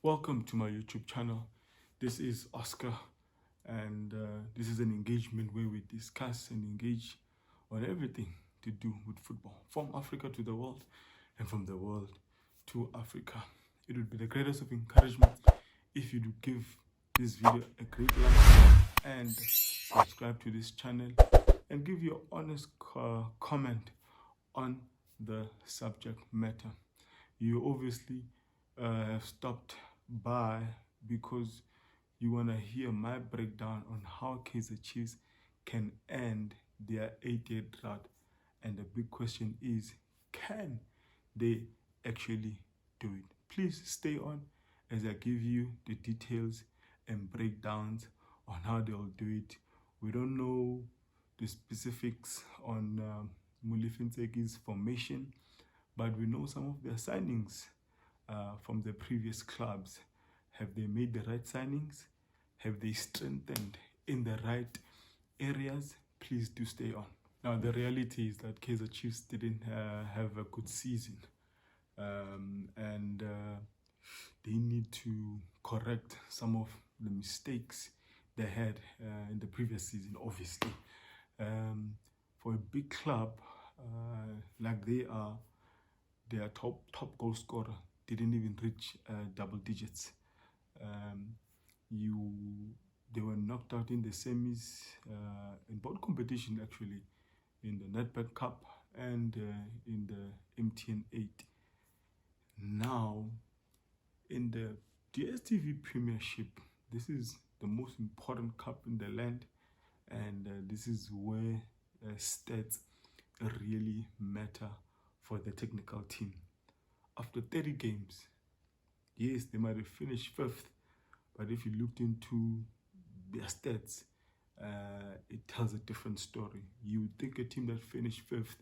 Welcome to my YouTube channel. This is Oscar, and this is an engagement where we discuss and engage on everything to do with football, from Africa to the world and from the world to Africa. It would be the greatest of encouragement if you do give this video a great like and subscribe to this channel and give your honest comment on the subject matter. You obviously have stopped by because you want to hear my breakdown on how KAIZER Chiefs can end their 8-year drought. And the big question is, can they actually do it? Please stay on as I give you the details and breakdowns on how they'll do it. We don't know the specifics on Molefintsegi's formation, but we know some of their signings from the previous clubs. Have they made the right signings? Have they strengthened in the right areas? Please do stay on. Now, the reality is that KAIZER Chiefs didn't have a good season, and they need to correct some of the mistakes they had in the previous season, obviously. For a big club like they are, their top goal scorer didn't even reach double digits. They were knocked out in the semis in both competition, actually, in the Nedbank Cup and in the MTN 8. Now, in the DStv Premiership, this is the most important cup in the land, and this is where stats really matter for the technical team. After 30 games, yes, they might have finished 5th, but if you looked into their stats, it tells a different story. You would think a team that finished 5th,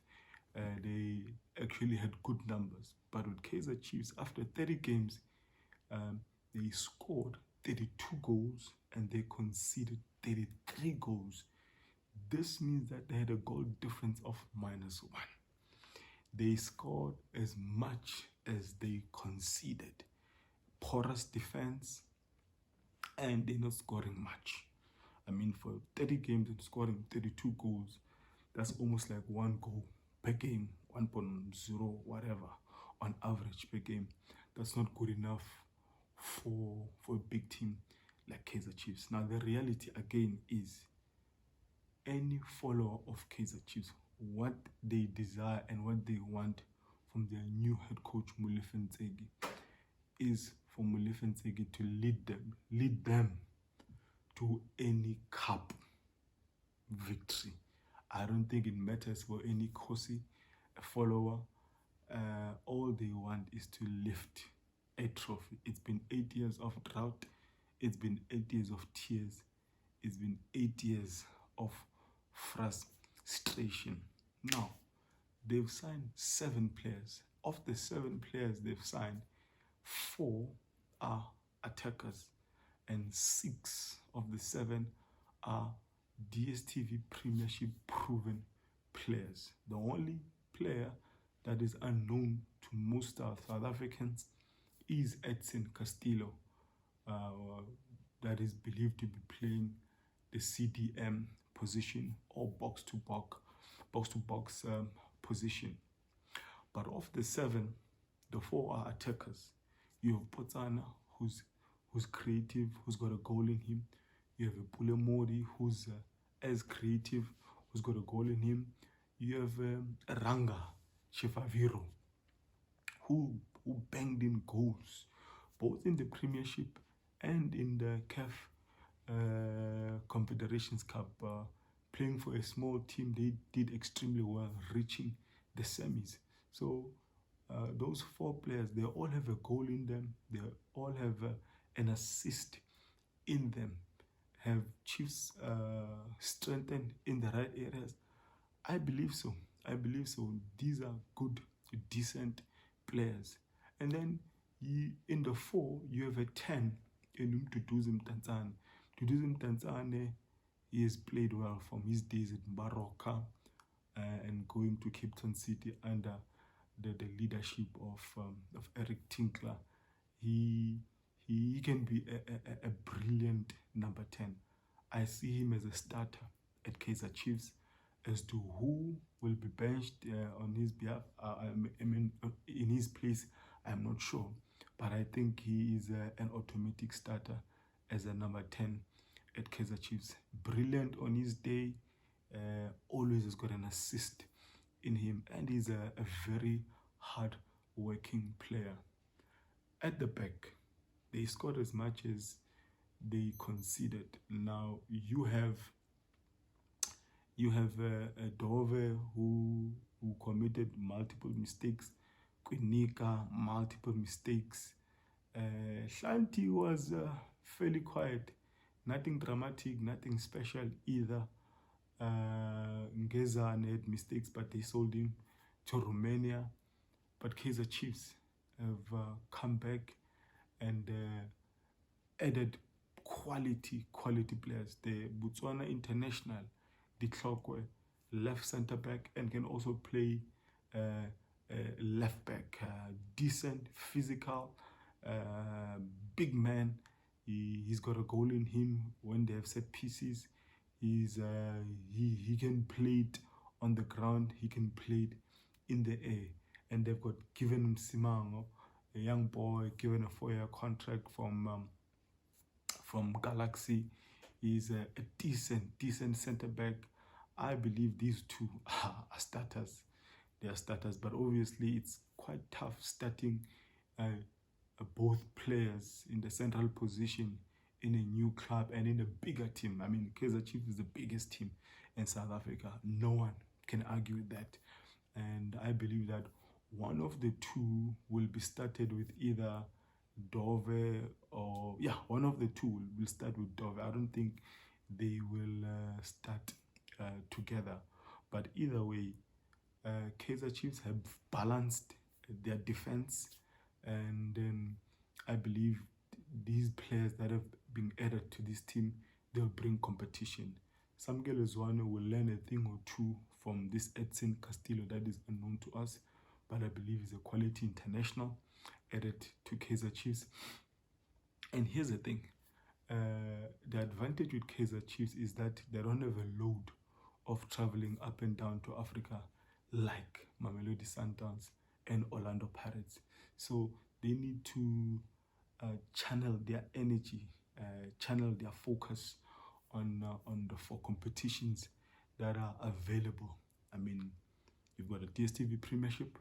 they actually had good numbers. But with KAIZER Chiefs, after 30 games, they scored 32 goals and they conceded 33 goals. This means that they had a goal difference of -1. They scored as much as they conceded. Porous defense, and they're not scoring much. I mean, for 30 games and scoring 32 goals, that's almost like 1 goal per game, 1.0 whatever on average per game. That's not good enough for a big team like KAIZER Chiefs. Now, the reality again is, any follower of KAIZER Chiefs, what they desire and what they want from their new head coach Molefintseги is for Molefintsegi to lead them to any cup victory. I don't think it matters for any Kosi, a follower. All they want is to lift a trophy. It's been 8 years of drought. It's been 8 years of tears. It's been 8 years of frustration. Now, they've signed 7 players. Of the 7 players they've signed, 4 are attackers and 6 of the 7 are DStv Premiership proven players. The only player that is unknown to most South Africans is EDSON CASTILLO, that is believed to be playing the CDM position or box-to-box position. But of the 7, the 4 are attackers. You have Potsana, who's creative, who's got a goal in him. You have a MMODI, who's as creative, who's got a goal in him. You have RANGA, CHIVAVIRO, who banged in goals, both in the Premiership and in the CAF Confederations Cup. Playing for a small team, they did extremely well, reaching the semis. So those 4 players, they all have a goal in them. They all have an assist in them. Have Chiefs strengthened in the right areas? I believe so. I believe so. These are good, decent players. And then in the 4, you have a 10 in MDUDUZI. MDUDUZI, he has played well from his days at Baroka and going to Cape Town City under the leadership of Eric Tinkler. he can be a brilliant number 10. I see him as a starter at KAIZER Chiefs. As to who will be benched on his behalf, in his place, I'm not sure. But I think he is an automatic starter as a number 10 at KAIZER Chiefs. Brilliant on his day, always has got an assist in him, and he's a very hard-working player. At the back, they scored as much as they conceded. Now you have a Dove who committed multiple mistakes. Quinika, multiple mistakes. Shanti was fairly quiet, nothing dramatic, nothing special either. Ngezane had mistakes, but they sold him to Romania. But KAIZER Chiefs have come back and added quality players. The Botswana international, Ditlhokwe, left center back, and can also play left back. Decent, physical, big man. He's got a goal in him when they have set pieces. He can play it on the ground. He can play it in the air. And they've given him Simango, a young boy, given a 4-year contract from Galaxy. He's a decent center back. I believe these two are starters. They are starters, but obviously it's quite tough starting both players in the central position in a new club and in a bigger team. I mean, KAIZER Chiefs is the biggest team in South Africa. No one can argue with that. And I believe that one of the two will be started with either Dove or, one of the two will start with Dove. I don't think they will start together. But either way, KAIZER Chiefs have balanced their defense, and then I believe these players that have been added to this team, they'll bring competition. Samkelo Zwane will learn a thing or two from this EDSON Castillo that is unknown to us, but I believe is a quality international added to KAIZER Chiefs. And here's the thing, the advantage with KAIZER Chiefs is that they don't have a load of traveling up and down to Africa like Mamelodi Sundowns and Orlando Pirates. So they need to channel their energy, channel their focus on the 4 competitions that are available. I mean, you've got the DStv Premiership,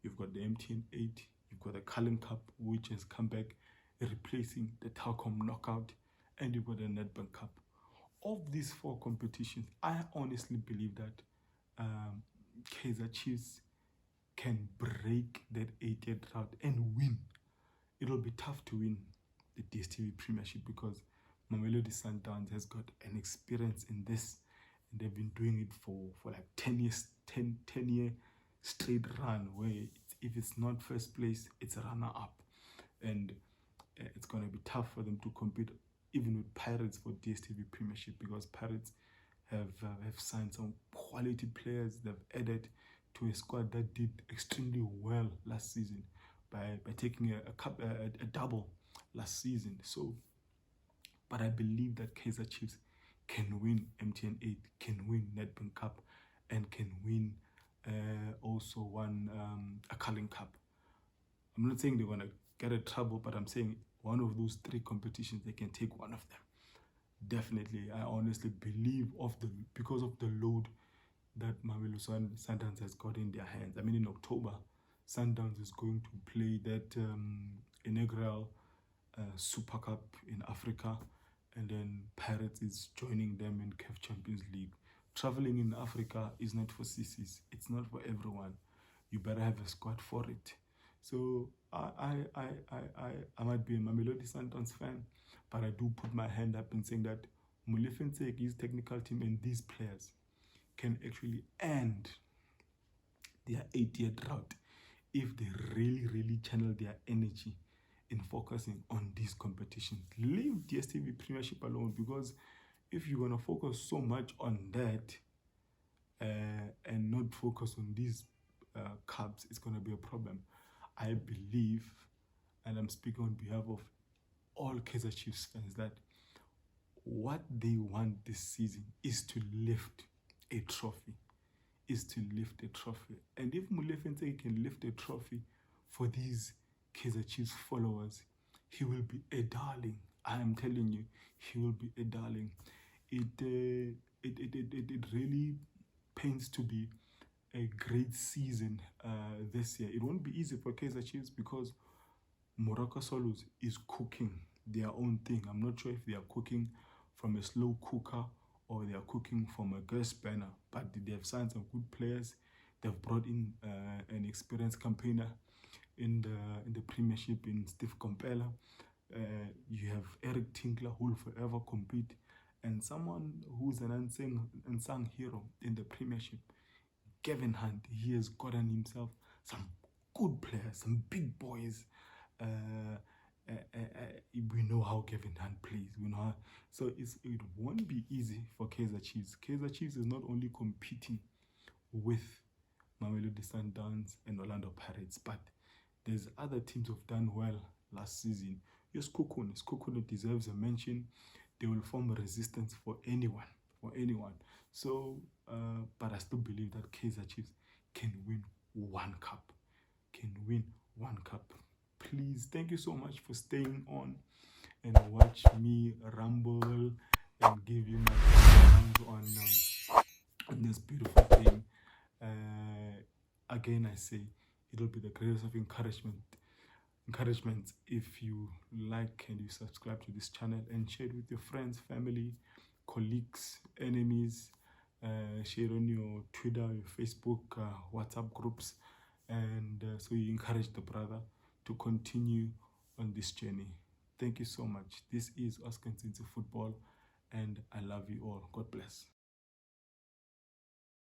you've got the MTN 8, you've got the Cullen Cup, which has come back replacing the Telkom Knockout, and you've got the Nedbank Cup. Of these 4 competitions, I honestly believe that KAIZER Chiefs can break that 8-year drought and win. It'll be tough to win the DStv Premiership because Mamelodi Sundowns has got an experience in this, and they've been doing it for like 10 years, 10-year straight run where if it's not first place, it's a runner-up, and it's going to be tough for them to compete even with Pirates for DStv Premiership, because Pirates have signed some quality players. They've added to a squad that did extremely well last season by taking a double last season. So, but I believe that KAIZER Chiefs can win MTN 8, can win Nedbank Cup, and can win also a Cullen Cup. I'm not saying they're going to get in trouble, but I'm saying one of those 3 competitions, they can take one of them. Definitely, I honestly believe because of the load that Mamelodi Sundowns has got in their hands. I mean, in October, Sundowns is going to play that inaugural Super Cup in Africa, and then Pirates is joining them in CAF Champions League. Traveling in Africa is not for sissies. It's not for everyone. You better have a squad for it. So I might be a Mamelodi Sundowns fan, but I do put my hand up in saying that Molefentsek, his technical team, and these players can actually end their 8-year drought if they really channel their energy in focusing on these competitions. Leave DStv Premiership alone, because if you're going to focus so much on that and not focus on these cups, it's going to be a problem. I believe and I'm speaking on behalf of all Kaizer Chiefs fans, that what they want this season is to lift a trophy. And if Molefe can lift a trophy for these Kaizer Chiefs followers, he will be a darling. I am telling you, he will be a darling. It really pains to be a great season this year. It won't be easy for Kaizer Chiefs because Morocco Solos is cooking their own thing. I'm not sure if they are cooking from a slow cooker or they are cooking from a gas burner, but they have signed some good players. They've brought in an experienced campaigner in the Premiership in Steve Kompela. You have Eric Tinkler, who will forever compete, and someone who's an unsung hero in the Premiership, Kevin Hunt. He has gotten himself some good players, some big boys. We know how Kevin Hunt plays. We know how, so it won't be easy for Kaizer Chiefs. Kaizer Chiefs is not only competing with Mamelodi Sundowns and Orlando Pirates, but there's other teams who've done well last season. Yes, Kokone deserves a mention. They will form a resistance for anyone. So, but I still believe that Kaizer Chiefs can win one cup. Please, thank you so much for staying on and watch me ramble and give you my opinions on this beautiful thing. Again, I say it'll be the greatest of encouragement if you like and you subscribe to this channel and share it with your friends, family, colleagues, enemies. Share on your Twitter, your Facebook, WhatsApp groups, and so you encourage the brother to continue on this journey. Thank you so much. This is Oscar Ntsinzi Football, and I love you all. God bless.